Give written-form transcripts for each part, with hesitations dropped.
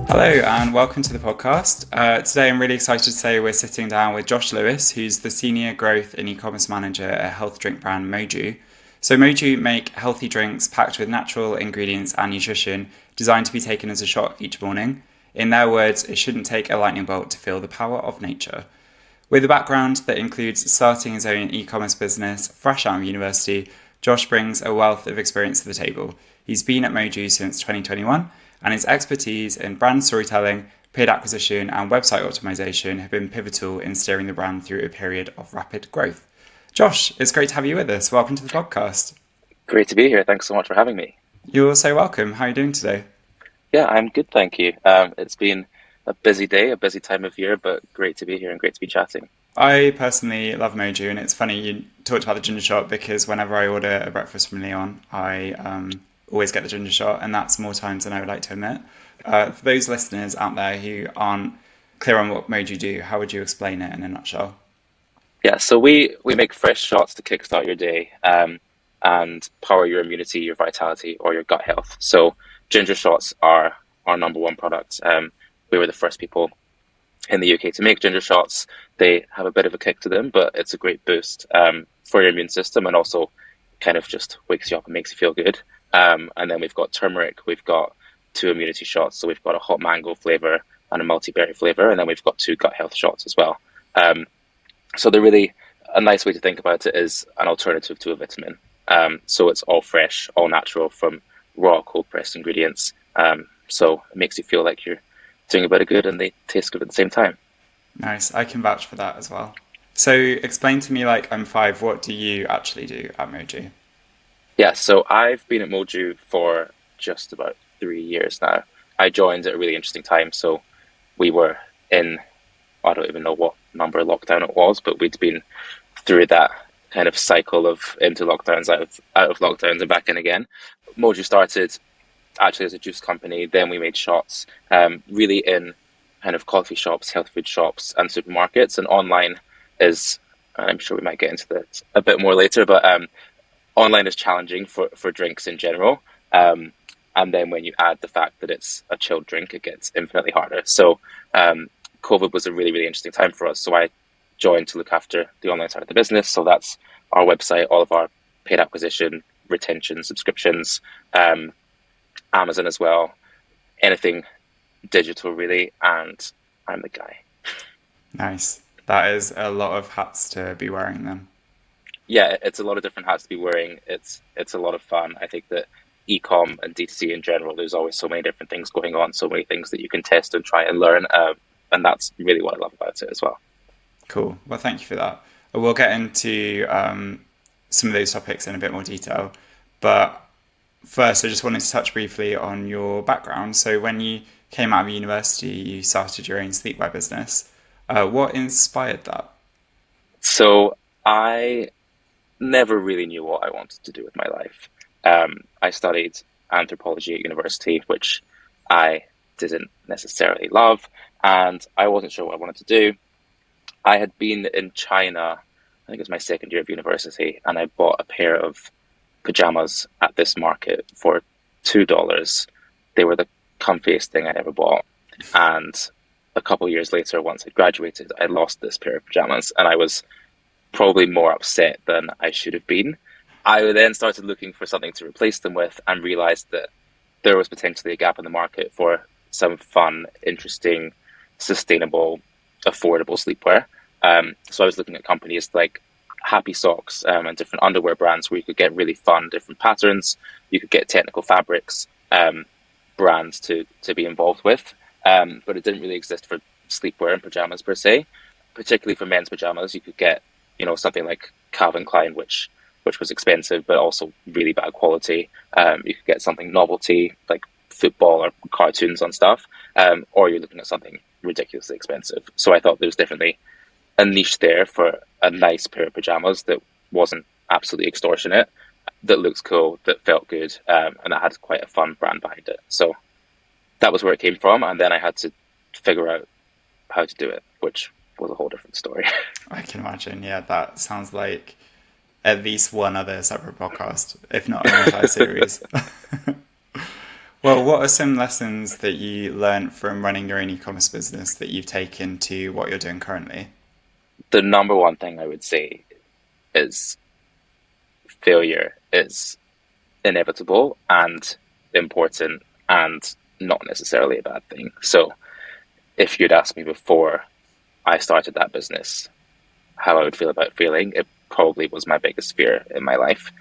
Hello and welcome to the podcast. Today I'm really excited to say we're sitting down with Josh Lewis, who's the Senior Growth and E-commerce Manager at health drink brand MOJU. So MOJU make healthy drinks packed with natural ingredients and nutrition designed to be taken as a shot each morning. In their words, it shouldn't take a lightning bolt to feel the power of nature. With a background that includes starting his own e-commerce business fresh out of university, Josh brings a wealth of experience to the table. He's been at MOJU since 2021, and his expertise in brand storytelling, paid acquisition, and website optimization have been pivotal in steering the brand through a period of rapid growth. Josh, it's great to have you with us. Welcome to the podcast. Great to be here. Thanks so much for having me. You're so welcome. How are you doing today? Yeah, I'm good, thank you. It's been a busy day, a busy time of year, but great to be here and great to be chatting. I personally love MOJU, and it's funny you talked about the ginger shot because whenever I order a breakfast from Leon, I always get the ginger shot, and that's more times than I would like to admit. For those listeners out there who aren't clear on what MOJU do, how would you explain it in a nutshell? Yeah, so we make fresh shots to kickstart your day and power your immunity, your vitality, or your gut health. So ginger shots are our number one product. We were the first people in the UK to make ginger shots. They have a bit of a kick to them, but it's a great boost for your immune system and also kind of just wakes you up and makes you feel good. And then we've got turmeric, we've got 2 immunity shots. So we've got a hot mango flavor and a multi-berry flavor. And then we've got 2 gut health shots as well. So they're really a nice way to think about it is an alternative to a vitamin. So it's all fresh, all natural from raw cold pressed ingredients. So it makes you feel like you're doing a bit of good and they taste good at the same time. Nice. I can vouch for that as well. So explain to me, like I'm 5, what do you actually do at MOJU? Yeah, so I've been at Moju for just about 3 years now. I joined at a really interesting time. So we were in, I don't even know what number lockdown it was, but we'd been through that kind of cycle of into lockdowns, out of lockdowns and back in again. Moju started actually as a juice company, then we made shots, really in kind of coffee shops, health food shops and supermarkets, and online is, and I'm sure we might get into that a bit more later, but online is challenging for drinks in general. And then when you add the fact that it's a chilled drink, it gets infinitely harder. So COVID was a really, really interesting time for us. So I joined to look after the online side of the business. So that's our website, all of our paid acquisition, retention, subscriptions, Amazon as well, anything digital really. And I'm the guy. Nice. That is a lot of hats to be wearing then. Yeah, it's a lot of different hats to be wearing. It's a lot of fun. I think that ecom and DTC in general, there's always so many different things going on, so many things that you can test and try and learn. And that's really what I love about it as well. Cool. Well, thank you for that. We'll get into some of those topics in a bit more detail. But first, I just wanted to touch briefly on your background. So when you came out of university, you started your own sleepwear business. What inspired that? So I never really knew what I wanted to do with my life. I studied anthropology at university, which I didn't necessarily love, and I wasn't sure what I wanted to do. I had been in China, I think it was my second year of university, and I bought a pair of pajamas at this market for $2. They were the comfiest thing I'd ever bought. And a couple of years later, once I graduated, I lost this pair of pajamas, and I was probably more upset than I should have been. I then started looking for something to replace them with and realized that there was potentially a gap in the market for some fun, interesting, sustainable, affordable sleepwear. So I was looking at companies like Happy Socks and different underwear brands where you could get really fun, different patterns. You could get technical fabrics, brands to be involved with. But it didn't really exist for sleepwear and pajamas per se. Particularly for men's pajamas, you could get, something like Calvin Klein, which was expensive, but also really bad quality. You could get something novelty, like football or cartoons on stuff, or you're looking at something ridiculously expensive. So I thought there was definitely a niche there for a nice pair of pajamas that wasn't absolutely extortionate, that looks cool, that felt good, and that had quite a fun brand behind it. So that was where it came from, and then I had to figure out how to do it, which was a whole different story. I can imagine. Yeah, that sounds like at least one other separate podcast, if not an entire series. Well, what are some lessons that you learned from running your own e-commerce business that you've taken to what you're doing currently? The number one thing I would say is failure is inevitable and important and not necessarily a bad thing. So if you'd asked me before I started that business how I would feel about failing, it probably was my biggest fear in my life.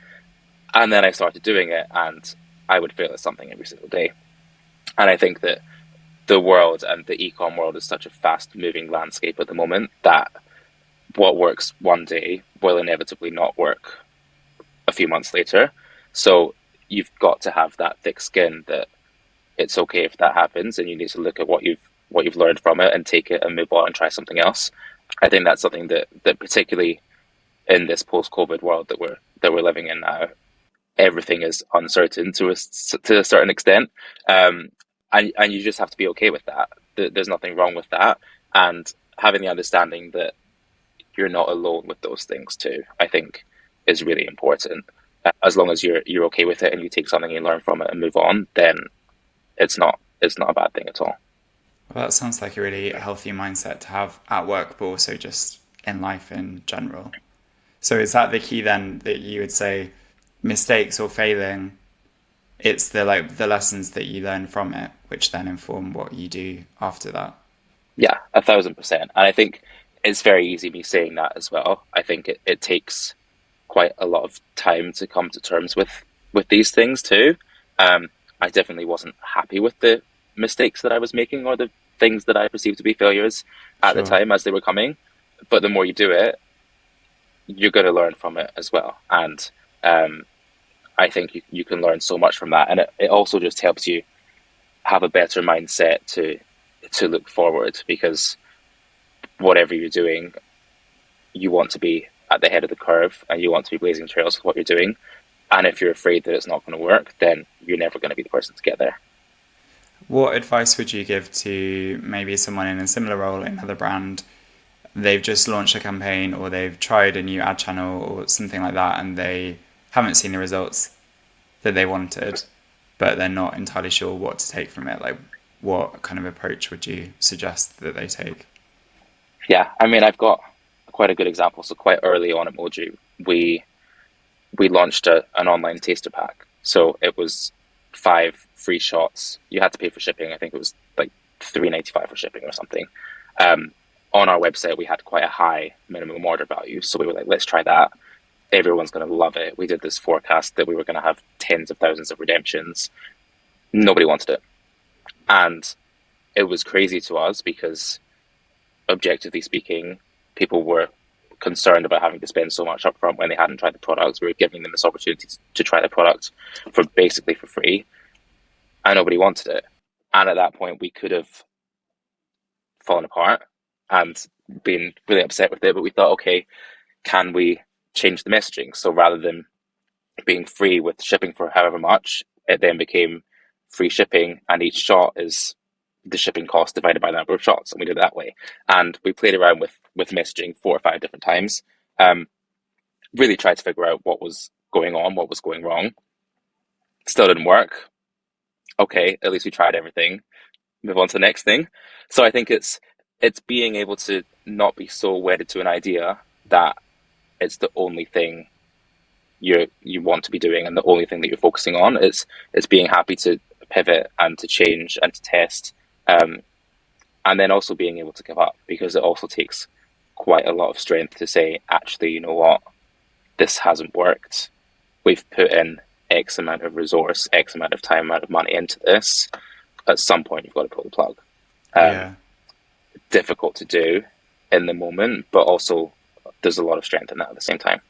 And then I started doing it and I would fail at something every single day. And I think that the world and the e-com world is such a fast moving landscape at the moment that what works one day will inevitably not work a few months later. So you've got to have that thick skin that it's okay if that happens, and you need to look at what you've learned from it and take it and move on and try something else. I think that's something that particularly in this post-COVID world that we're living in now, everything is uncertain to a certain extent, and you just have to be okay with that. There's nothing wrong with that, and having the understanding that you're not alone with those things too, I think, is really important. As long as you're okay with it and you take something and learn from it and move on, then it's not a bad thing at all. Well, that sounds like a really healthy mindset to have at work, but also just in life in general. So is that the key then that you would say mistakes or failing, it's the lessons that you learn from it, which then inform what you do after that? Yeah, 1,000%. And I think it's very easy me saying that as well. I think it takes quite a lot of time to come to terms with these things too. I definitely wasn't happy with the mistakes that I was making or the things that I perceived to be failures at the Sure. time as they were coming. But the more you do it, you're going to learn from it as well. And I think you can learn so much from that. And it also just helps you have a better mindset to look forward, because whatever you're doing, you want to be at the head of the curve and you want to be blazing trails with what you're doing. And if you're afraid that it's not going to work, then you're never going to be the person to get there. What advice would you give to maybe someone in a similar role in another brand? They've just launched a campaign or they've tried a new ad channel or something like that and they haven't seen the results that they wanted, but they're not entirely sure what to take from it. Like, what kind of approach would you suggest that they take? Yeah, I mean, I've got quite a good example. So quite early on at Moju, we launched an online taster pack. So it was 5 free shots. You had to pay for shipping. I think it was like $3.95 for shipping or something. Um, on our website, we had quite a high minimum order value. So we were like, let's try that. Everyone's going to love it. We did this forecast that we were going to have tens of thousands of redemptions. Nobody wanted it. And it was crazy to us because, objectively speaking, people were concerned about having to spend so much upfront when they hadn't tried the product. We were giving them this opportunity to try the product for basically for free, and nobody wanted it. And at that point, we could have fallen apart and been really upset with it. But we thought, okay, can we change the messaging? So rather than being free with shipping for however much, it then became free shipping, and each shot is the shipping cost divided by the number of shots, and we did it that way. And we played around with messaging 4 or 5 different times. Um, really tried to figure out what was going on, what was going wrong. Still didn't work. Okay, at least we tried everything. Move on to the next thing. So I think it's being able to not be so wedded to an idea that it's the only thing you want to be doing and the only thing that you're focusing on. It's being happy to pivot and to change and to test, um, and then also being able to give up, because it also takes quite a lot of strength to say, actually, you know what, this hasn't worked. We've put in X amount of resource, X amount of time, amount of money into this. At some point, you've got to pull the plug. Um, Yeah. Difficult to do in the moment, but also there's a lot of strength in that at the same time.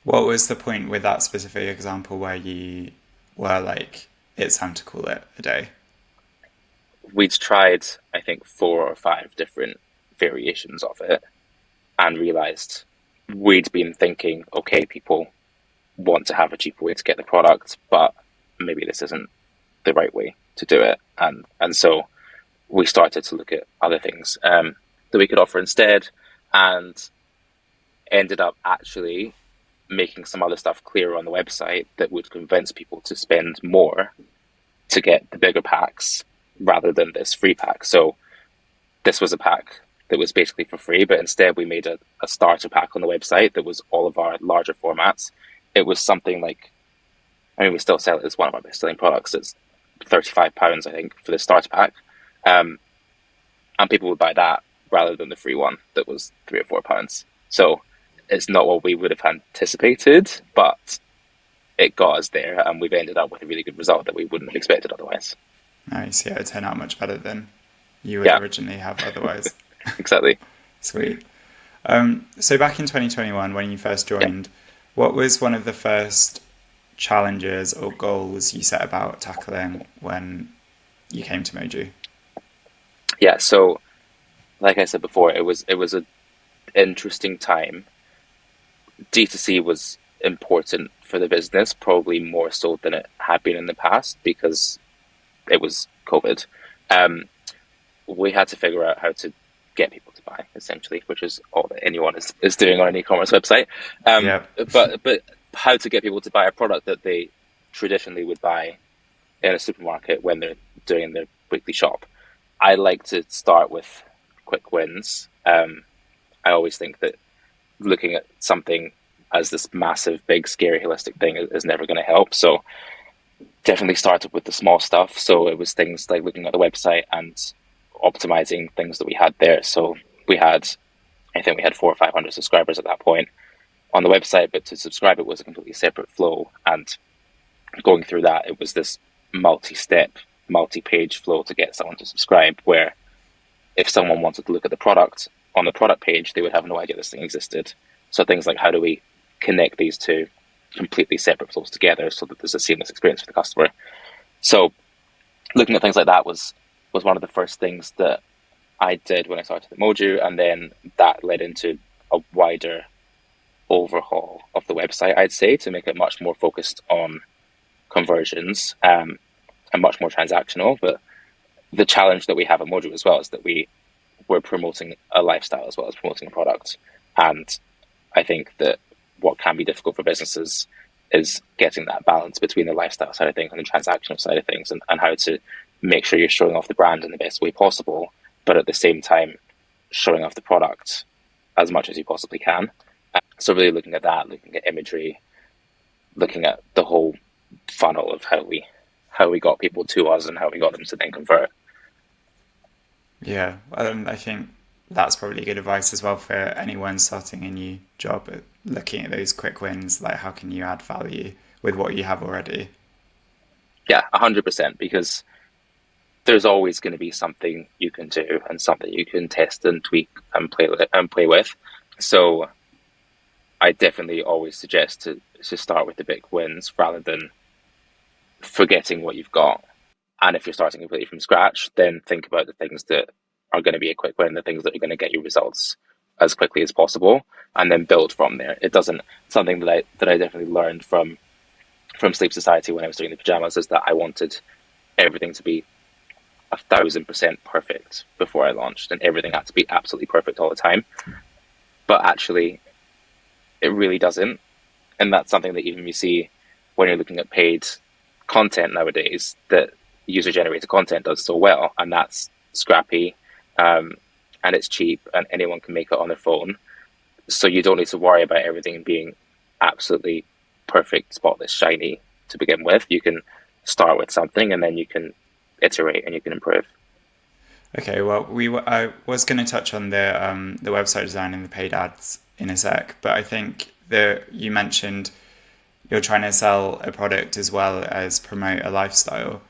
What was the point with that specific example where you were like, it's time to call it a day? We'd tried, I think, 4 or 5 different variations of it and realized we'd been thinking, okay, people want to have a cheaper way to get the product, but maybe this isn't the right way to do it. And so we started to look at other things that we could offer instead, and ended up actually making some other stuff clearer on the website that would convince people to spend more to get the bigger packs rather than this free pack. So this was a pack that was basically for free, but instead we made a starter pack on the website that was all of our larger formats. It was something like, I mean, we still sell it as one of our best-selling products. It's £35, I think, for the starter pack. And people would buy that rather than the free one that was £3 or £4. So it's not what we would have anticipated, but it got us there, and we've ended up with a really good result that we wouldn't have expected otherwise. Nice. Yeah, it turned out much better than you would Yeah, originally have otherwise. exactly. Sweet. So back in 2021, when you first Yeah. joined, what was one of the first challenges or goals you set about tackling when you came to Moju? Yeah, so like I said before, it was an interesting time. DTC was important for the business, probably more so than it had been in the past because it was COVID. Um, we had to figure out how to get people to buy, essentially, which is all that anyone is doing on an e-commerce website. Yeah. But how to get people to buy a product that they traditionally would buy in a supermarket when they're doing their weekly shop. I like to start with quick wins. I always think that looking at something as this massive, big, scary, holistic thing is never going to help. So definitely started with the small stuff. So it was things like looking at the website and optimizing things that we had there. So I think we had 400 or 500 subscribers at that point on the website, but to subscribe it was a completely separate flow. And going through that, it was this multi-step, multi-page flow to get someone to subscribe, where if someone wanted to look at the product on the product page, they would have no idea this thing existed. So things like, how do we connect these two completely separate flows together so that there's a seamless experience for the customer? So looking at things like that was one of the first things that I did when I started at Moju, and then that led into a wider overhaul of the website, I'd say, to make it much more focused on conversions, and much more transactional. But the challenge that we have at Moju as well is that we're promoting a lifestyle as well as promoting a product. And I think that what can be difficult for businesses is getting that balance between the lifestyle side of things and the transactional side of things, and how to make sure you're showing off the brand in the best way possible, but at the same time showing off the product as much as you possibly can. So really looking at that, looking at imagery, looking at the whole funnel of how we got people to us and how we got them to then convert. Yeah, I think that's probably good advice as well for anyone starting a new job, looking at those quick wins, like how can you add value with what you have already? Yeah, 100%, because there's always going to be something you can do and something you can test and tweak and play with. So I definitely always suggest to start with the big wins rather than forgetting what you've got. And if you're starting completely from scratch, then think about the things that are going to be a quick win, the things that are going to get you results as quickly as possible, and then build from there. It doesn't something that I definitely learned from Sleep Society when I was doing the pajamas is that I wanted everything to be 1,000% perfect before I launched, and everything had to be absolutely perfect all the time. But actually, it really doesn't, and that's something that even you see when you're looking at paid content nowadays, that user-generated content does so well, and that's scrappy, and it's cheap, and anyone can make it on their phone. So you don't need to worry about everything being absolutely perfect, spotless, shiny to begin with. You can start with something, and then you can iterate and you can improve. Okay, well, I was going to touch on the website design and the paid ads in a sec, but I think that you mentioned you're trying to sell a product as well as promote a lifestyle.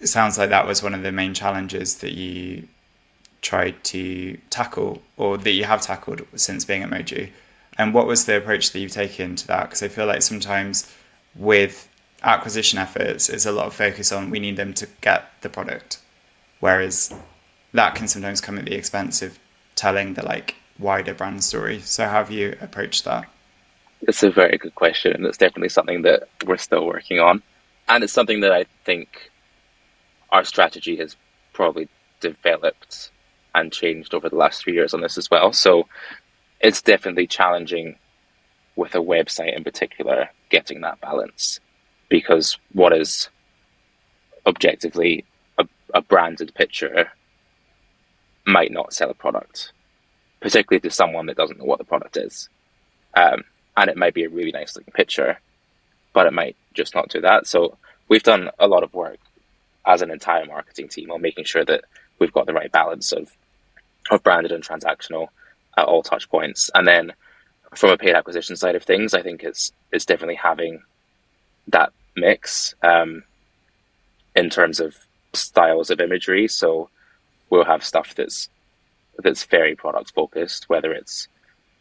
It sounds like that was one of the main challenges that you tried to tackle, or that you have tackled since being at Moju. And what was the approach that you've taken to that? Because I feel like sometimes with acquisition efforts, there's a lot of focus on we need them to get the product, whereas that can sometimes come at the expense of telling the wider brand story. So how have you approached that? It's a very good question, and it's definitely something that we're still working on. And it's something that I think our strategy has probably developed and changed over the last 3 years on this as well. So it's definitely challenging with a website in particular, getting that balance, because what is objectively a branded picture might not sell a product, particularly to someone that doesn't know what the product is. And it might be a really nice looking picture, but it might just not do that. So we've done a lot of work as an entire marketing team on making sure that we've got the right balance of branded and transactional at all touch points. And then from a paid acquisition side of things, I think it's definitely having that mix in terms of styles of imagery. So we'll have stuff that's very product focused, whether it's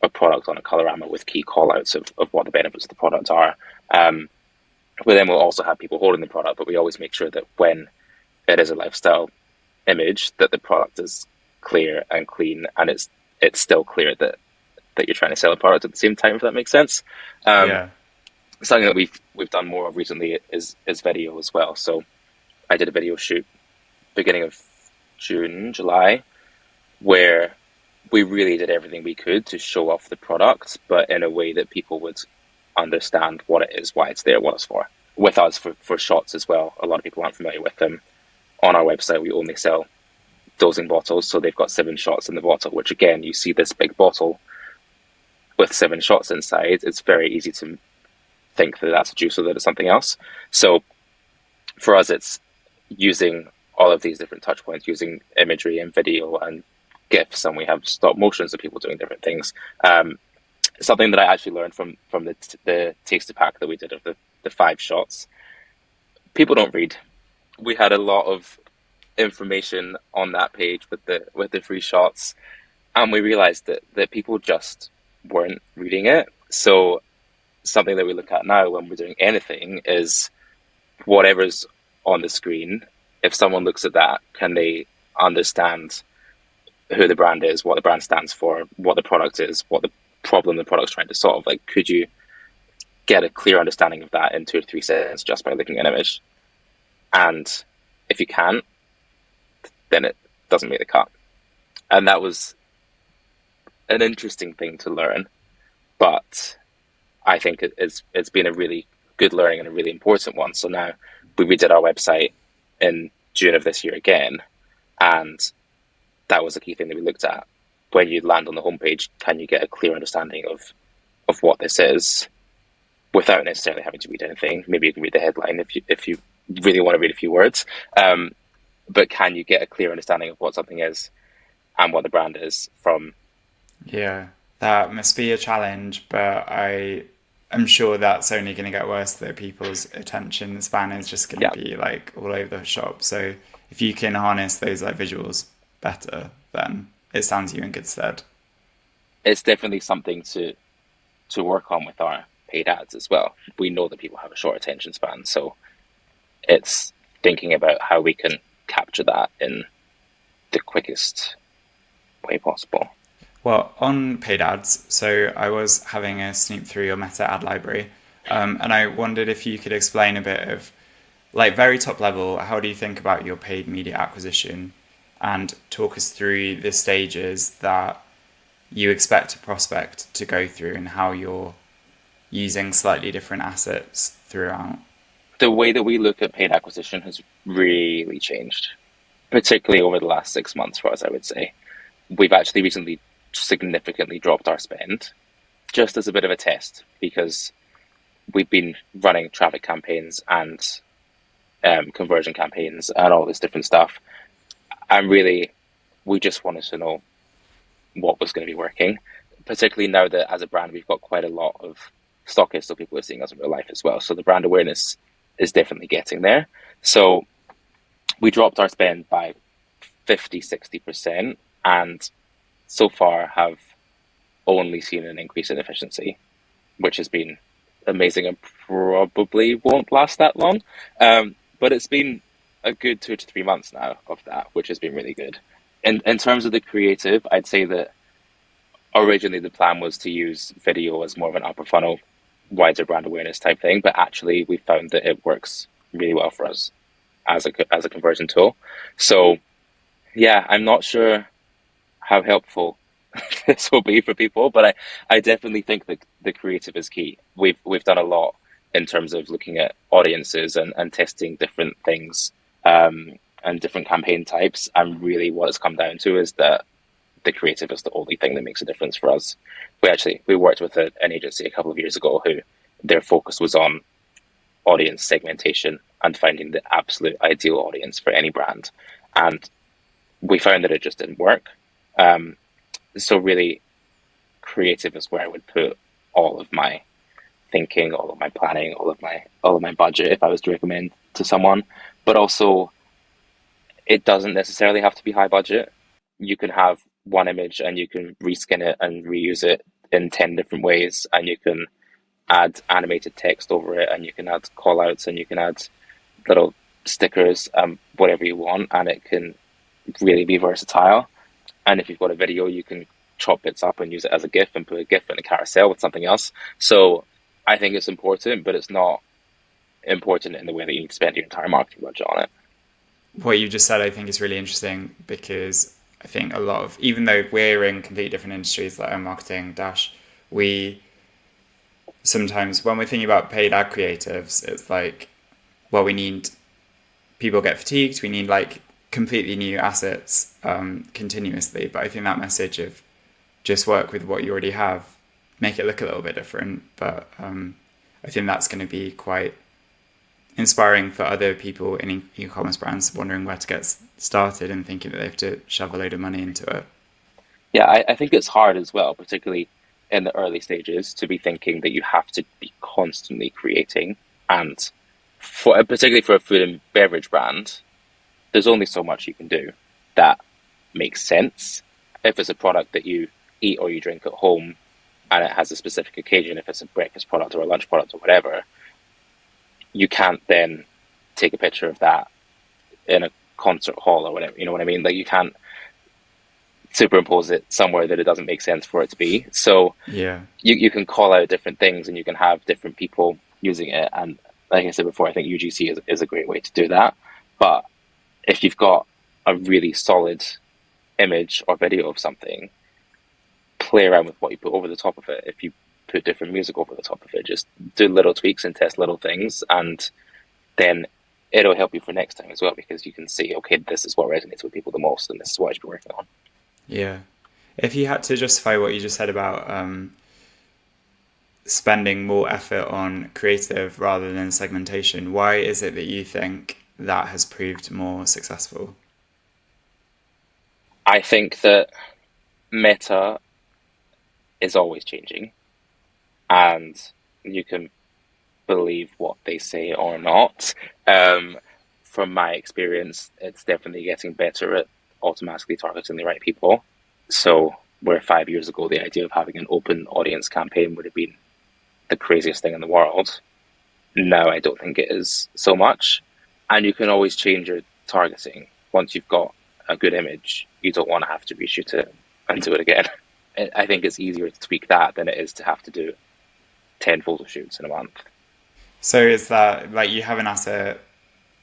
a product on a colorama with key call outs of what the benefits of the product are. But then we'll also have people holding the product, but we always make sure that when it is a lifestyle image, that the product is clear and clean, and it's still clear that you're trying to sell a product at the same time, if that makes sense. Something that we've done more of recently is video as well. So I did a video shoot beginning of July, where we really did everything we could to show off the product, but in a way that people would understand what it is, why it's there, what it's for. With us, for shots as well, a lot of people aren't familiar with them. On our website, we only sell dosing bottles, so they've got 7 shots in the bottle, which again, you see this big bottle with 7 shots inside. It's very easy to think that that's a juice or that it's something else. So for us, it's using all of these different touch points, using imagery and video and GIFs, and we have stop motions of people doing different things. Something that I actually learned from the taster pack that we did of the 5 shots. People don't read. We had a lot of information on that page with the free shots, and we realized that people just weren't reading it. So something that we look at now when we're doing anything is whatever's on the screen. If someone looks at that, can they understand who the brand is, what the brand stands for, what the product is, what the problem the product's trying to solve? Like, could you get a clear understanding of that in 2 or 3 seconds just by looking at an image? And if you can't, then it doesn't make the cut. And that was an interesting thing to learn, but I think it's been a really good learning and a really important one. So now we redid our website in June of this year again, and that was a key thing that we looked at. When you land on the homepage, can you get a clear understanding of what this is without necessarily having to read anything? Maybe you can read the headline if you really want to read a few words. But can you get a clear understanding of what something is and what the brand is from? Yeah, that must be a challenge, but I'm sure that's only going to get worse, that people's attention span is just going to be like all over the shop. So if you can harness those like visuals better, then it stands you in good stead. It's definitely something to work on with our paid ads as well. We know that people have a short attention span, so it's thinking about how we can capture that in the quickest way possible. Well, on paid ads, so I was having a snoop through your meta ad library, and I wondered if you could explain a bit of, like, very top level, how do you think about your paid media acquisition, and talk us through the stages that you expect a prospect to go through and how you're using slightly different assets throughout. The way that we look at paid acquisition has really changed, particularly over the last 6 months for us, I would say. We've actually recently significantly dropped our spend just as a bit of a test, because we've been running traffic campaigns and conversion campaigns and all this different stuff. And really, we just wanted to know what was going to be working, particularly now that as a brand, we've got quite a lot of stockists, so people are seeing us in real life as well. So the brand awareness is definitely getting there. So we dropped our spend by 50-60%, and so far have only seen an increase in efficiency, which has been amazing and probably won't last that long. But it's been a good 2 to 3 months now of that, which has been really good. In terms of the creative, I'd say that originally the plan was to use video as more of an upper funnel, wider brand awareness type thing, but actually we found that it works really well for us as a conversion tool. So yeah, I'm not sure how helpful this will be for people, but I definitely think that the creative is key. We've done a lot in terms of looking at audiences and testing different things and different campaign types. And really what it's come down to is that the creative is the only thing that makes a difference for us. We worked with an agency a couple of years ago who their focus was on audience segmentation and finding the absolute ideal audience for any brand. And we found that it just didn't work. So really creative is where I would put all of my thinking, all of my planning, all of my budget if I was to recommend to someone. But also it doesn't necessarily have to be high budget. You can have one image and you can reskin it and reuse it in 10 different ways, and you can add animated text over it, and you can add call outs, and you can add little stickers, whatever you want, and it can really be versatile. And if you've got a video, you can chop bits up and use it as a GIF and put a GIF in a carousel with something else. So I think it's important, but it's not important in the way that you need to spend your entire marketing budget on it. What you just said, I think, is really interesting, because I think a lot of, even though we're in completely different industries like marketing, we sometimes, when we're thinking about paid ad creatives, it's like, well, we need, people get fatigued, we need like completely new assets continuously. But I think that message of just work with what you already have, make it look a little bit different. But I think that's going to be quite inspiring for other people in e-commerce brands wondering where to get started and thinking that they have to shove a load of money into it. Yeah, I think it's hard as well, particularly in the early stages, to be thinking that you have to be constantly creating. And particularly for a food and beverage brand, there's only so much you can do that makes sense. If it's a product that you eat or you drink at home and it has a specific occasion, if it's a breakfast product or a lunch product or whatever, you can't then take a picture of that in a concert hall or whatever, you know what I mean? Like, you can't superimpose it somewhere that it doesn't make sense for it to be. So yeah, you can call out different things and you can have different people using it. And like I said before, I think UGC is a great way to do that. But if you've got a really solid image or video of something, play around with what you put over the top of it. If you put different music over the top of it, just do little tweaks and test little things, and then it'll help you for next time as well, because you can see, okay, this is what resonates with people the most, and this is what I should be working on. Yeah. If you had to justify what you just said about spending more effort on creative rather than segmentation, why is it that you think that has proved more successful? I think that meta is always changing, and you can believe what they say or not. From my experience, it's definitely getting better at automatically targeting the right people. So where 5 years ago the idea of having an open audience campaign would have been the craziest thing in the world, now I don't think it is so much. And you can always change your targeting. Once you've got a good image, you don't want to have to reshoot it and do it again. I think it's easier to tweak that than it is to have to do 10 photo shoots in a month. So is that like you have an asset,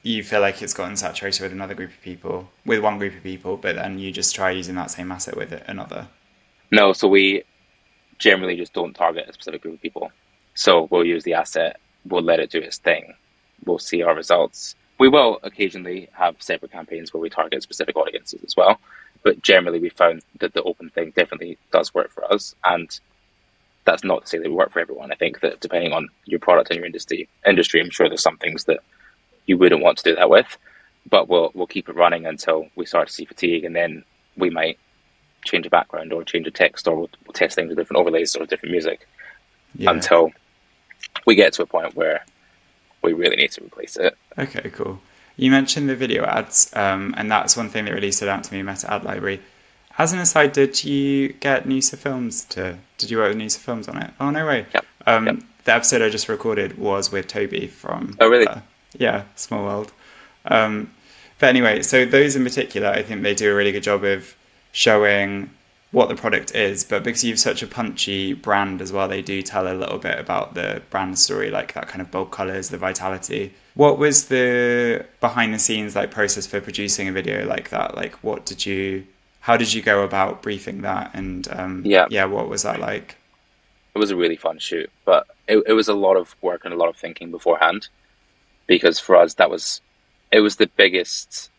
you feel like it's gotten saturated with another group of people, with one group of people, but then you just try using that same asset with another? No, so we generally just don't target a specific group of people. So we'll use the asset, we'll let it do its thing, we'll see our results. We will occasionally have separate campaigns where we target specific audiences as well, but generally we found that the open thing definitely does work for us. And that's not to say that it work for everyone. I think that depending on your product and your industry, I'm sure there's some things that you wouldn't want to do that with, but we'll keep it running until we start to see fatigue, and then we might change a background or change a text, or we'll test things with different overlays or different music until we get to a point where we really need to replace it. Okay, cool. You mentioned the video ads, and that's one thing that really stood out to me, Meta Ad Library. As an aside, did you get Noosa Films did you work with Noosa Films on it? Oh, no way. Yep. The episode I just recorded was with Toby from... Oh, really? Yeah, Small World. But anyway, so those in particular, I think they do a really good job of showing what the product is, but because you've such a punchy brand as well, they do tell a little bit about the brand story, like that kind of bold colors, the vitality. What was the behind the scenes like process for producing a video like that? Like how did you go about briefing that? And what was that like? It was a really fun shoot, but it was a lot of work and a lot of thinking beforehand, because for us that was it was the biggest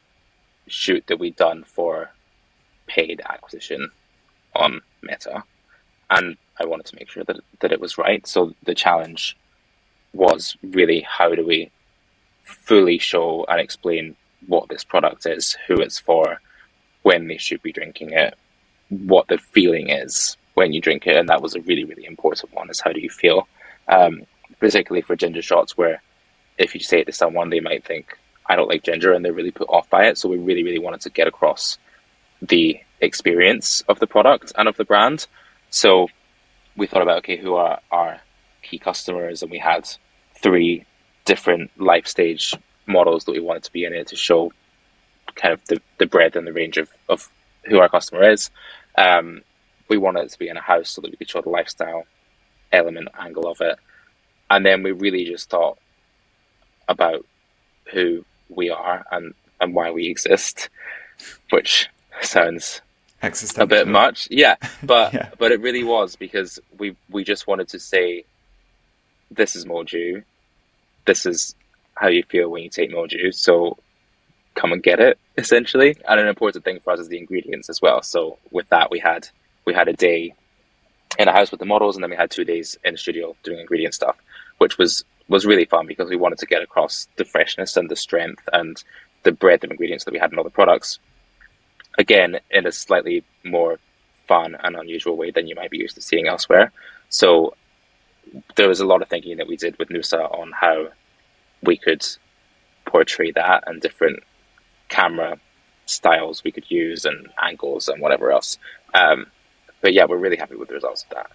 shoot that we'd done for paid acquisition on Meta, and I wanted to make sure that it was right. So the challenge was really, how do we fully show and explain what this product is, who it's for, when they should be drinking it, what the feeling is when you drink it. And that was a really, really important one, is how do you feel? Particularly for ginger shots, where if you say it to someone, they might think, I don't like ginger, and they're really put off by it. So we really, really wanted to get across the experience of the product and of the brand. So we thought about, okay, who are our key customers? And we had 3 different life stage models that we wanted to be in it to show kind of the breadth and the range of who our customer is. We wanted it to be in a house so that we could show the lifestyle element angle of it. And then we really just thought about who we are and why we exist, which sounds a bit much. Yeah, but yeah. But it really was, because we just wanted to say, this is Moju. This is how you feel when you take Moju. So come and get it, essentially. And an important thing for us is the ingredients as well. So with that, we had a day in a house with the models, and then we had 2 days in the studio doing ingredient stuff, which was really fun, because we wanted to get across the freshness and the strength and the breadth of ingredients that we had in other products. Again, in a slightly more fun and unusual way than you might be used to seeing elsewhere. So there was a lot of thinking that we did with Nusa on how we could portray that, and different camera styles we could use and angles and whatever else. But yeah, we're really happy with the results of that.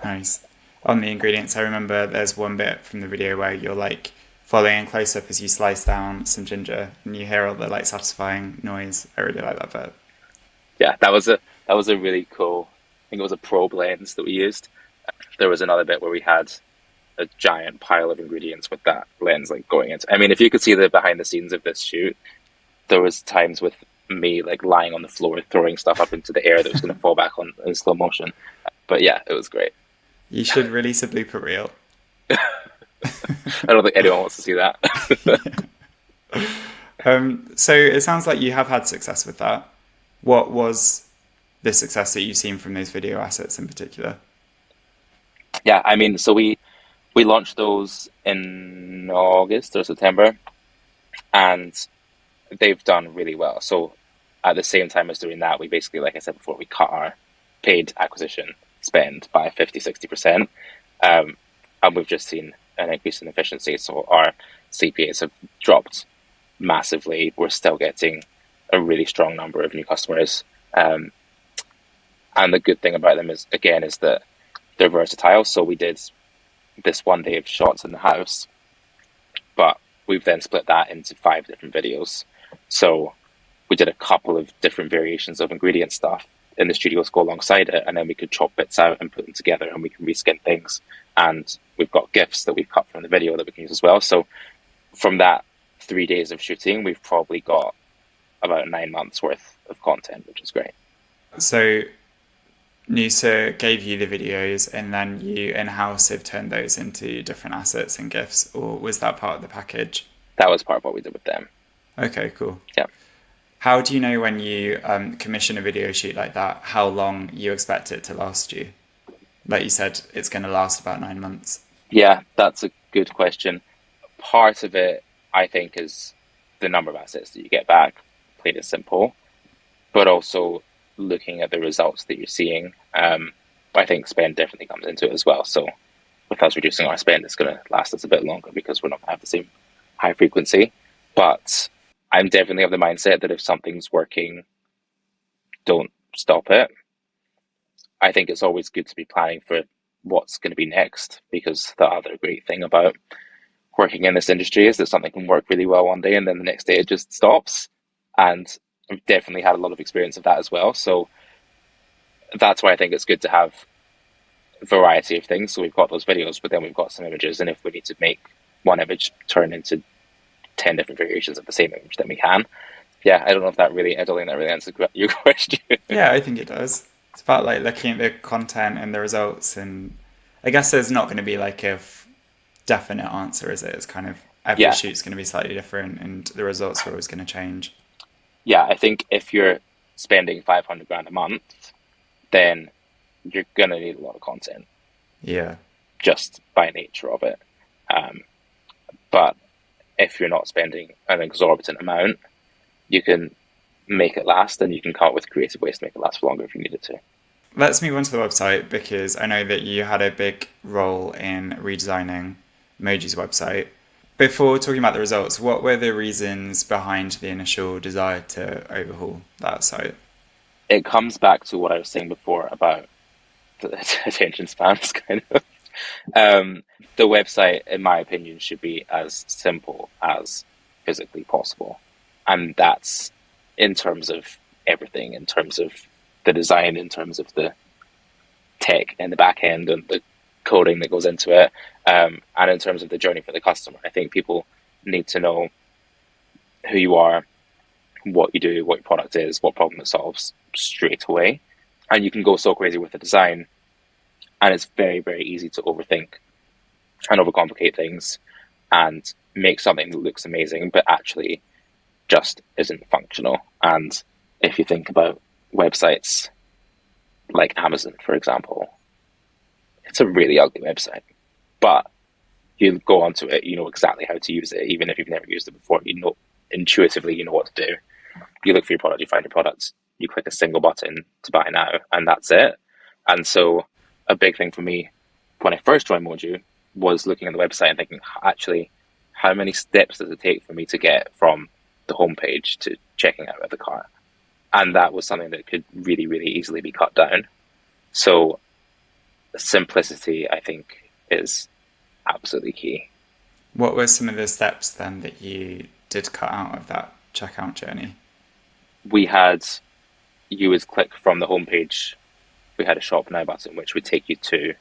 Nice. On the ingredients, I remember there's one bit from the video where you're like following in close up as you slice down some ginger, and you hear all the like satisfying noise. I really like that bit. Yeah, that was a really cool, I think it was a probe lens that we used. There was another bit where we had a giant pile of ingredients with that lens like going into. I mean, if you could see the behind the scenes of this shoot, there was times with me like lying on the floor throwing stuff up into the air that was going to fall back on in slow motion. But yeah, it was great. You should release a blooper reel. I don't think anyone wants to see that. So it sounds like you have had success with that. What was the success that you've seen from those video assets in particular? Yeah, I mean, so we launched those in August or September, and they've done really well. So at the same time as doing that, we basically, like I said before, we cut our paid acquisition spend by 50-60%. And we've just seen an increase in efficiency. So our CPAs have dropped massively. We're still getting a really strong number of new customers. And the good thing about them is that they're versatile. So we did this 1 day of shots in the house, but we've then split that into 5 different videos. So we did a couple of different variations of ingredient stuff in the studios go alongside it, and then we could chop bits out and put them together, and we can reskin things. And we've got GIFs that we've cut from the video that we can use as well. So from that 3 days of shooting, we've probably got about 9 months worth of content, which is great. So Nusa gave you the videos, and then you in-house have turned those into different assets and GIFs, or was that part of the package? That was part of what we did with them. Okay, cool. Yeah. How do you know when you commission a video shoot like that, how long you expect it to last you? Like you said, it's going to last about 9 months. Yeah, that's a good question. Part of it, I think, is the number of assets that you get back, plain and simple, but also looking at the results that you're seeing. I think spend definitely comes into it as well. So with us reducing our spend, it's going to last us a bit longer because we're not going to have the same high frequency. But I'm definitely of the mindset that if something's working, don't stop it. I think it's always good to be planning for what's going to be next, because the other great thing about working in this industry is that something can work really well one day and then the next day it just stops. And I've definitely had a lot of experience of that as well. So that's why I think it's good to have a variety of things. So we've got those videos, but then we've got some images. And if we need to make one image turn into 10 different variations of the same image, then we can. Yeah, I don't think that really answers your question. Yeah, I think it does. It's about like looking at the content and the results, and I guess there's not going to be like a definite answer, is it? It's kind of every Yeah, shoot's going to be slightly different and the results are always going to change. yeah. I think if you're spending 500 grand a month, then you're gonna need a lot of content Yeah. just by nature of it. Um, but if you're not spending an exorbitant amount, you can make it last, and you can come up with creative ways to make it last for longer if you needed to. Let's move on to the website because I know that you had a big role in redesigning Moju's website. Before talking about the results, what were the reasons behind the initial desire to overhaul that site? It comes back to what I was saying before about the attention spans, kind of. Um, the website, in my opinion, should be as simple as physically possible. And that's in terms of everything, in terms of the design, in terms of the tech and the back end and the coding that goes into it, and in terms of the journey for the customer. I think people need to know who you are, what you do, what your product is, what problem it solves straight away. And you can go so crazy with the design, and it's very, very easy to overthink and overcomplicate things and make something that looks amazing but actually just isn't functional. And if you think about websites like Amazon, for example, it's a really ugly website, but you go onto it, you know exactly how to use it, even if you've never used it before. You know intuitively, you know what to do. You look for your product, you find your product, you click a single button to buy now, and that's it. And so, a big thing for me when I first joined Moju was looking at the website and thinking, actually, how many steps does it take for me to get from the homepage to checking out of the cart? And that was something that could really, really easily be cut down. So simplicity, I think, is absolutely key. What were some of the steps then that you did cut out of that checkout journey? We had, you would click from the homepage, we had a shop now button, which would take you to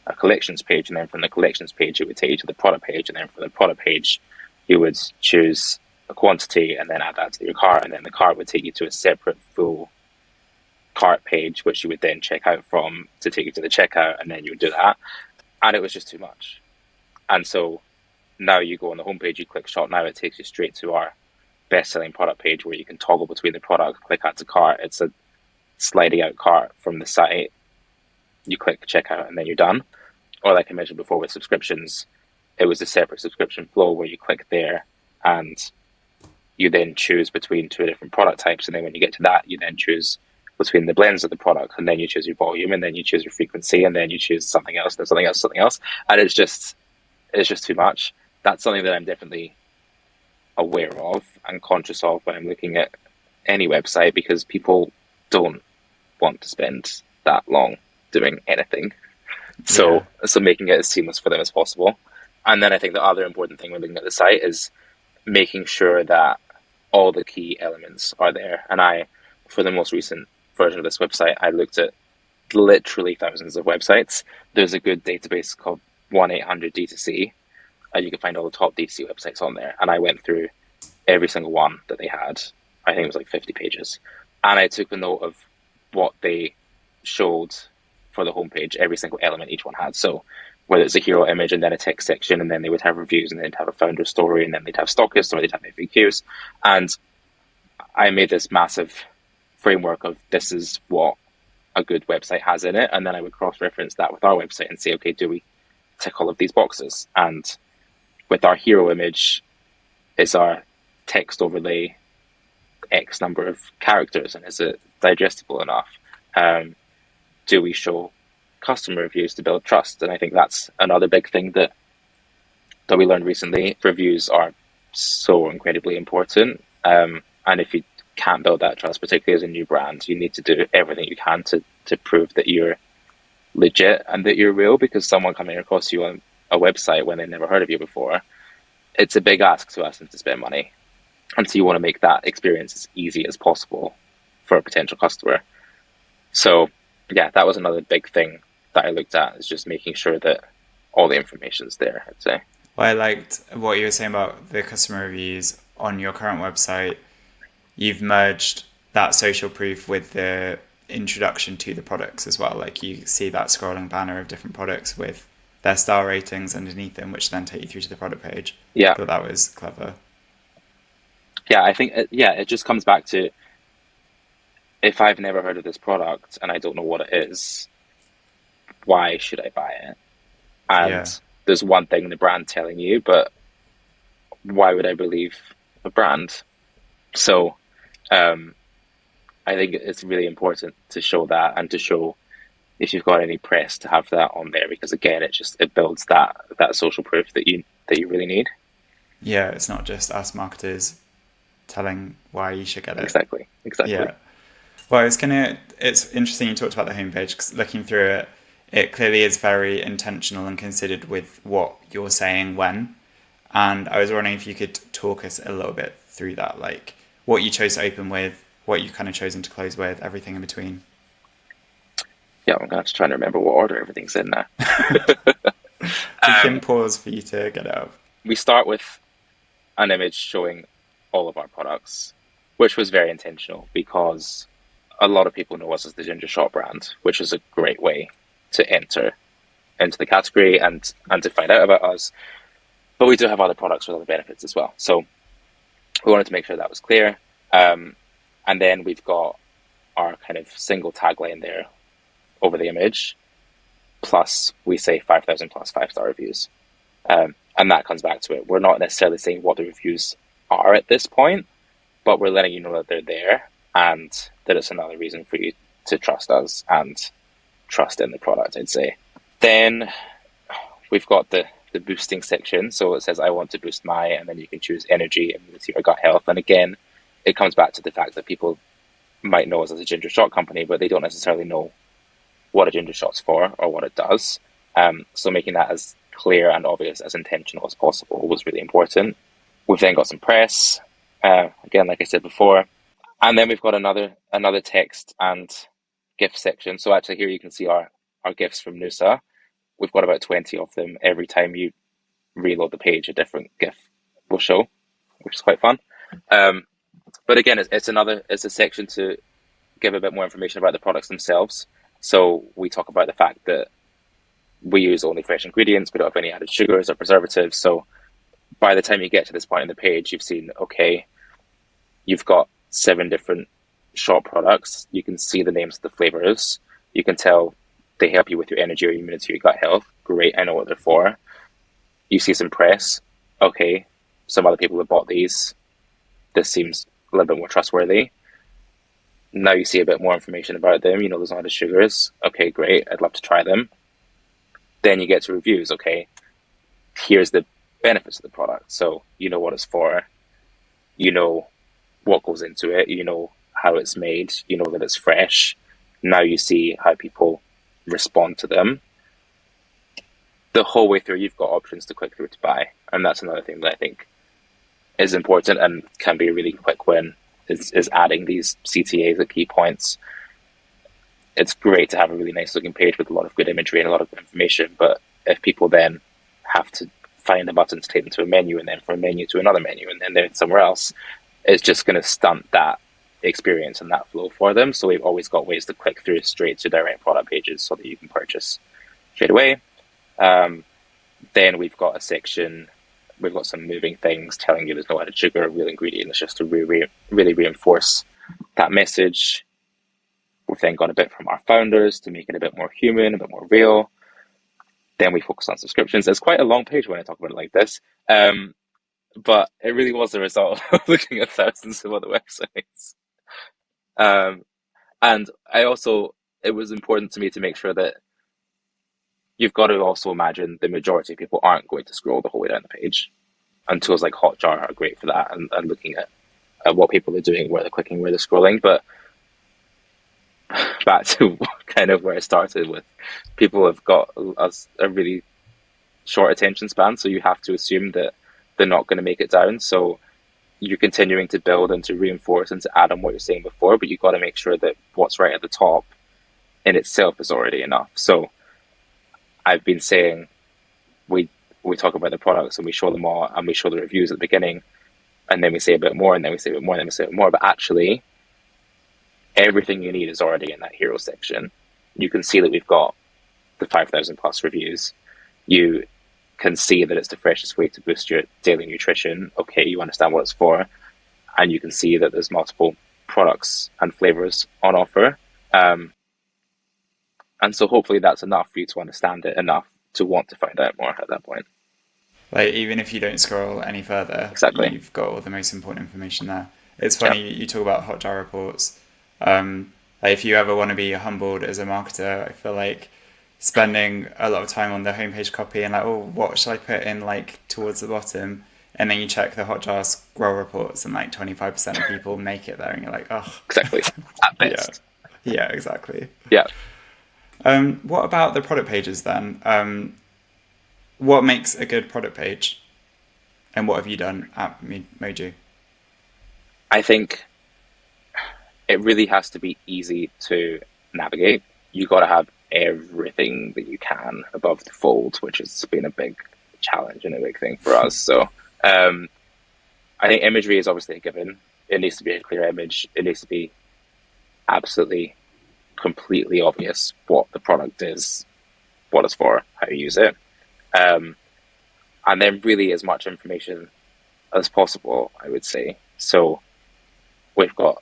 a collections page. And then from the collections page, it would take you to the product page. And then from the product page, you would choose a quantity and then add that to your cart. And then the cart would take you to a separate full cart page, which you would then check out from to take you to the checkout. And then you would do that. And it was just too much. And so now you go on the homepage, you click shop now, it takes you straight to our best-selling product page where you can toggle between the product, click add to cart. It's a sliding out cart from the site. You click checkout and then you're done. Or like I mentioned before with subscriptions, it was a separate subscription flow where you click there and you then choose between two different product types. And then when you get to that, you then choose between the blends of the product, and then you choose your volume, and then you choose your frequency, and then you choose something else, then something else, something else. And it's just too much. That's something that I'm definitely aware of and conscious of when I'm looking at any website, because people don't want to spend that long doing anything. So making it as seamless for them as possible. And then I think the other important thing when looking at the site is making sure that all the key elements are there. And for the most recent version of this website, I looked at literally thousands of websites. There's a good database called 1-800 DTC. You can find all the top DTC websites on there. And I went through every single one that they had. I think it was like 50 pages. And I took a note of what they showed for the homepage, every single element each one had. So whether it's a hero image and then a text section, and then they would have reviews, and then they'd have a founder story, and then they'd have stockists, or they'd have FAQs. And I made this massive framework of this is what a good website has in it. And then I would cross-reference that with our website and say, okay, do we tick all of these boxes? And with our hero image, is our text overlay X number of characters, and is it digestible enough? Do we show customer reviews to build trust? And I think that's another big thing that we learned recently. Reviews are so incredibly important. And if you can't build that trust, particularly as a new brand, you need to do everything you can to prove that you're legit and that you're real, because someone coming across you on a website when they never heard of you before, it's a big ask to ask them to spend money. And so you want to make that experience as easy as possible for a potential customer. So yeah, that was another big thing that I looked at, is just making sure that all the information's there, I'd say. Well, I liked what you were saying about the customer reviews on your current website. You've merged that social proof with the introduction to the products as well. Like you see that scrolling banner of different products with their star ratings underneath them, which then take you through to the product page. Yeah. Thought that was clever. Yeah, I think it just comes back to, if I've never heard of this product and I don't know what it is, why should I buy it? Yeah. And there's one thing in the brand telling you, but why would I believe a brand? So I think it's really important to show that, and to show, if you've got any press, to have that on there, because again, it builds that social proof that you really need. Yeah, it's not just us marketers telling why you should get it. Exactly. Yeah. Well, it's interesting you talked about the homepage, because looking through it, it clearly is very intentional and considered with what you're saying when. And I was wondering if you could talk us a little bit through that, like what you chose to open with, what you kind of chosen to close with, everything in between. Yeah, I'm going to have to try and remember what order everything's in now. We can pause for you to get it up. We start with an image showing all of our products, which was very intentional, because a lot of people know us as the Ginger Shop brand, which is a great way to enter into the category and to find out about us. But we do have other products with other benefits as well. So we wanted to make sure that was clear. And then we've got our kind of single tagline there over the image, plus we say 5,000 plus 5-star reviews. And that comes back to it. We're not necessarily saying what the reviews are at this point, but we're letting you know that they're there, and that it's another reason for you to trust us and trust in the product, I'd say. Then we've got the boosting section. So it says, I want to boost my, and then you can choose energy, immunity, or gut health. And again, it comes back to the fact that people might know us as a ginger shot company, but they don't necessarily know what a ginger shot's for or what it does. So making that as clear and obvious, as intentional as possible, was really important. We've then got some press, again, like I said before, and then we've got another text and gift section. So actually here you can see our gifts from Noosa. We've got about 20 of them. Every time you reload the page, a different GIF will show, which is quite fun. But again, it's a section to give a bit more information about the products themselves. So we talk about the fact that we use only fresh ingredients. We don't have any added sugars or preservatives. So by the time you get to this point in the page, you've seen, okay, you've got 7 different shop products. You can see the names of the flavors. You can tell they help you with your energy or immunity or gut health. Great, I know what they're for. You see some press. Okay, some other people have bought these. This seems a little bit more trustworthy. Now you see a bit more information about them. You know, there's not added sugars. Okay, great, I'd love to try them. Then you get to reviews. Okay, here's the benefits of the product. So you know what it's for. You know what goes into it. You know how it's made. You know that it's fresh. Now you see how people respond to them. The whole way through, you've got options to click through to buy, and that's another thing that I think is important and can be a really quick win, is adding these CTAs at key points. It's great to have a really nice looking page with a lot of good imagery and a lot of good information, but if people then have to find a button to take them to a menu, and then from a menu to another menu, and then they're somewhere else, it's just going to stunt that experience and that flow for them. So we've always got ways to click through straight to direct product pages so that you can purchase straight away. Then we've got a section, we've got some moving things telling you there's no added sugar or real ingredient. It's just to really reinforce that message. We've then got a bit from our founders to make it a bit more human, a bit more real. Then we focus on subscriptions. It's quite a long page when I talk about it like this. But it really was the result of looking at thousands of other websites. And it was important to me to make sure that you've got to also imagine the majority of people aren't going to scroll the whole way down the page. And tools like Hotjar are great for that, and looking at what people are doing, where they're clicking, where they're scrolling. But back to kind of where I started with, people have got a really short attention span, so you have to assume that they're not going to make it down. So you're continuing to build and to reinforce and to add on what you're saying before, but you've got to make sure that what's right at the top in itself is already enough. So I've been saying we talk about the products and we show them all and we show the reviews at the beginning, and then we say a bit more, and then we say a bit more, and then we say a bit more, but actually everything you need is already in that hero section. You can see that we've got the 5,000 plus reviews. You can see that it's the freshest way to boost your daily nutrition. Okay, you understand what it's for, and you can see that there's multiple products and flavors on offer. And so hopefully that's enough for you to understand it enough to want to find out more at that point. Like, even if you don't scroll any further, Exactly. you've got all the most important information there. It's Yeah, funny, you talk about Hotjar reports. Like, if you ever want to be humbled as a marketer, I feel like spending a lot of time on the homepage copy and like, oh, what should I put in like towards the bottom? And then you check the Hotjar scroll reports and like 25% of people make it there and you're like, oh, exactly. At yeah, best. yeah, exactly. Yeah. What about the product pages then? What makes a good product page? And what have you done at Moju? I think it really has to be easy to navigate. You got to have everything that you can above the fold, which has been a big challenge and a big thing for us. So I think imagery is obviously a given. It needs to be a clear image. It needs to be absolutely, completely obvious what the product is, what it's for, how you use it. And then really as much information as possible, I would say. So we've got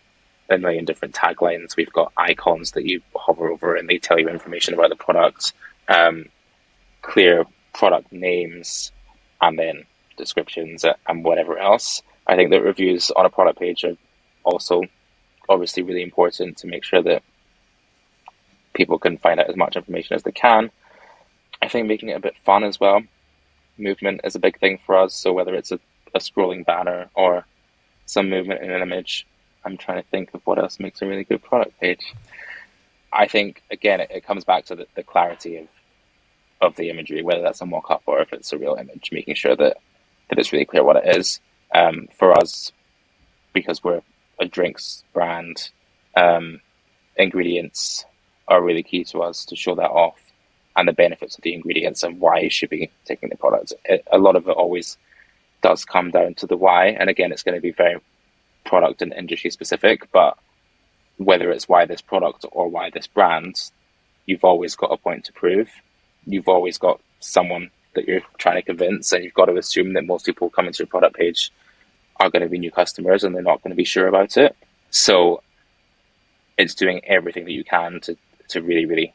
a million different taglines. We've got icons that you hover over and they tell you information about the product, clear product names, and then descriptions and whatever else. I think that reviews on a product page are also obviously really important to make sure that people can find out as much information as they can. I think making it a bit fun as well. Movement is a big thing for us. So whether it's a scrolling banner or some movement in an image, I'm trying to think of what else makes a really good product page. I think, again, it comes back to the clarity of the imagery, whether that's a mock-up or if it's a real image, making sure that it's really clear what it is. For us, because we're a drinks brand, ingredients are really key to us to show that off and the benefits of the ingredients and why you should be taking the product. A lot of it always does come down to the why. And again, it's going to be very product and industry specific, but whether it's why this product or why this brand, you've always got a point to prove. You've always got someone that you're trying to convince, and you've got to assume that most people coming to your product page are going to be new customers and they're not going to be sure about it. So it's doing everything that you can to really, really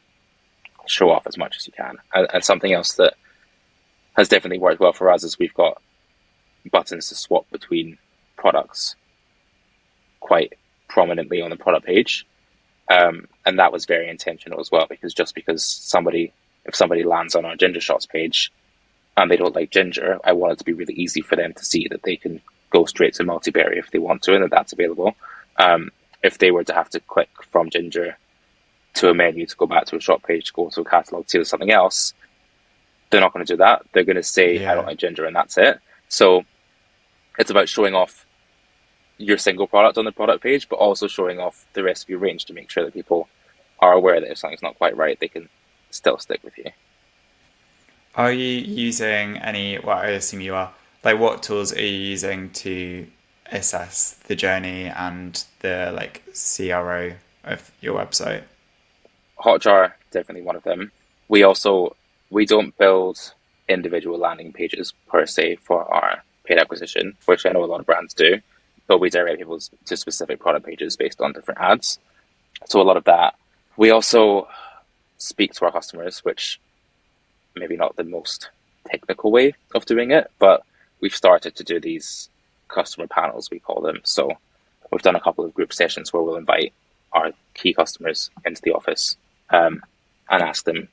show off as much as you can. And something else that has definitely worked well for us is we've got buttons to swap between products quite prominently on the product page. And that was very intentional as well, because just because if somebody lands on our ginger shots page and they don't like ginger, I want it to be really easy for them to see that they can go straight to multiberry if they want to, and that's available. If they were to have to click from ginger to a menu to go back to a shop page, go to a catalog to something else, they're not going to do that. They're going to say, I don't like ginger, and that's it. So it's about showing off your single product on the product page, but also showing off the rest of your range to make sure that people are aware that if something's not quite right, they can still stick with you. Are you using well, I assume you are, like what tools are you using to assess the journey and the like CRO of your website? Hotjar, definitely one of them. We don't build individual landing pages per se for our paid acquisition, which I know a lot of brands do, but we direct people to specific product pages based on different ads. So a lot of that. We also speak to our customers, which maybe not the most technical way of doing it, but we've started to do these customer panels, we call them. So we've done a couple of group sessions where we'll invite our key customers into the office and ask them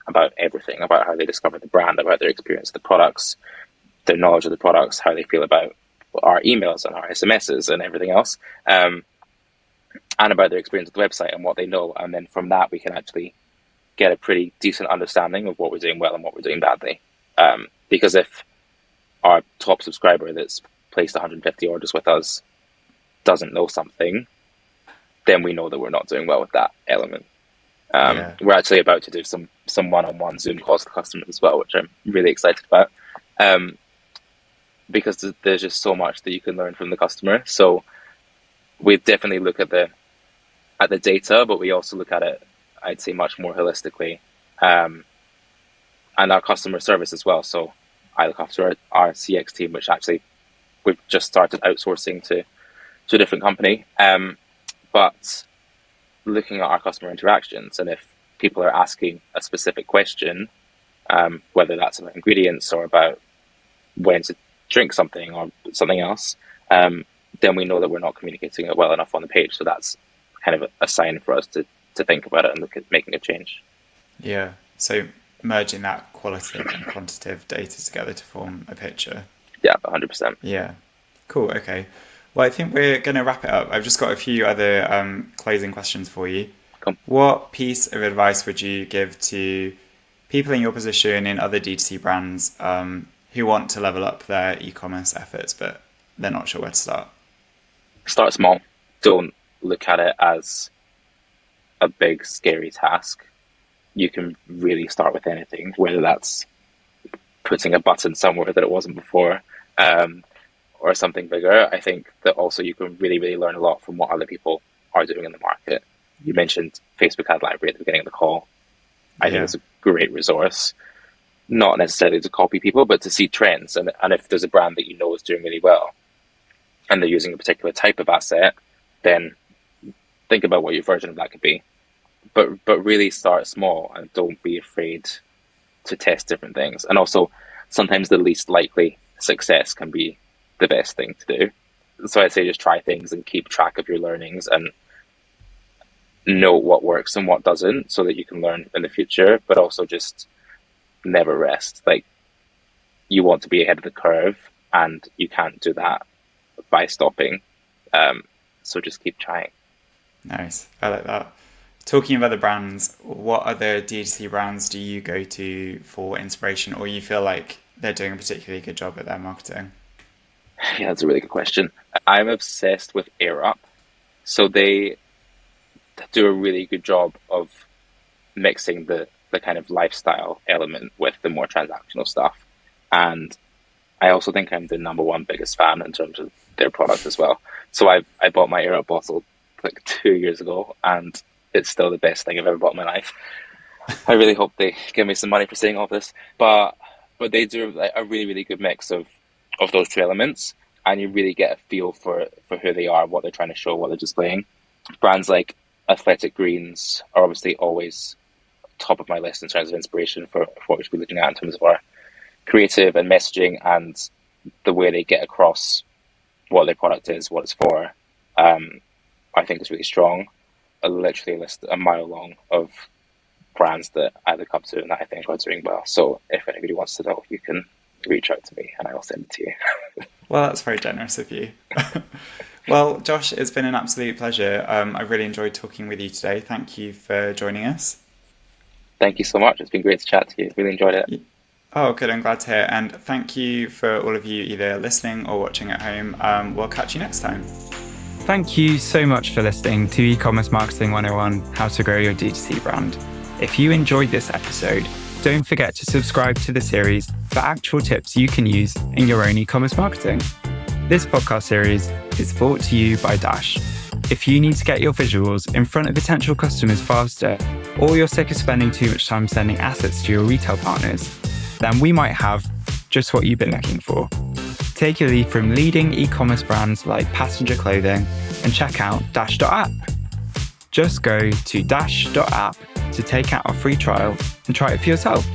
about everything, about how they discovered the brand, about their experience of the products, their knowledge of the products, how they feel about our emails and our SMSs and everything else, and about their experience with the website and what they know. And then from that, we can actually get a pretty decent understanding of what we're doing well and what we're doing badly. Because if our top subscriber that's placed 150 orders with us doesn't know something, then we know that we're not doing well with that element. We're actually about to do some one-on-one Zoom calls to customers as well, which I'm really excited about, because there's just so much that you can learn from the customer. So we definitely look at the data, but we also look at it, I'd say, much more holistically, and and our customer service as well. So I look after our CX team, which actually we've just started outsourcing to a different company. But looking at our customer interactions, and if people are asking a specific question, whether that's about ingredients or about when to drink something or something else, then we know that we're not communicating it well enough on the page. So that's kind of a sign for us to think about it and look at making a change. Yeah. So merging that qualitative and quantitative data together to form a picture. Yeah, 100%. Yeah. Cool. Okay. Well, I think we're going to wrap it up. I've just got a few other closing questions for you. Cool. What piece of advice would you give to people in your position in other DTC brands who want to level up their e-commerce efforts, but they're not sure where to start? Start small. Don't look at it as a big, scary task. You can really start with anything, whether that's putting a button somewhere that it wasn't before, or something bigger. I think that also you can really, really learn a lot from what other people are doing in the market. You mentioned Facebook Ad Library at the beginning of the call. I think it's a great resource, not necessarily to copy people, but to see trends. And if there's a brand that you know is doing really well and they're using a particular type of asset, then think about what your version of that could be. But really start small and don't be afraid to test different things. And also, sometimes the least likely success can be the best thing to do. So I'd say just try things and keep track of your learnings and know what works and what doesn't so that you can learn in the future, but also just never rest. Like, you want to be ahead of the curve and you can't do that by stopping. So just keep trying. Nice. I like that. Talking of other brands, what other DTC brands do you go to for inspiration, or you feel like they're doing a particularly good job at their marketing? Yeah, that's a really good question. I'm obsessed with AirUp. So they do a really good job of mixing the kind of lifestyle element with the more transactional stuff. And I also think I'm the number one biggest fan in terms of their product as well. So I bought my AirUp bottle like 2 years ago, and it's still the best thing I've ever bought in my life. I really hope they give me some money for saying all this, but they do a really, really good mix of those two elements, and you really get a feel for who they are, what they're trying to show, what they're displaying. Brands like Athletic Greens are obviously always top of my list in terms of inspiration for what we should be looking at in terms of our creative and messaging and the way they get across what their product is, what it's for. I think is really strong. I literally list a mile long of brands that I look up to and that I think are doing well. So if anybody wants to know, you can reach out to me and I will send it to you. Well, that's very generous of you. Well, Josh, it's been an absolute pleasure. I've really enjoyed talking with you today. Thank you for joining us. Thank you so much. It's been great to chat to you. Really enjoyed it. Oh, good. I'm glad to hear. And thank you for all of you either listening or watching at home. We'll catch you next time. Thank you so much for listening to E-commerce Marketing 101, How to Grow Your DTC Brand. If you enjoyed this episode, don't forget to subscribe to the series for actual tips you can use in your own e-commerce marketing. This podcast series is brought to you by Dash. If you need to get your visuals in front of potential customers faster, or you're sick of spending too much time sending assets to your retail partners, then we might have just what you've been looking for. Take a lead from leading e-commerce brands like Passenger Clothing and check out Dash.app. Just go to Dash.app to take out a free trial and try it for yourself.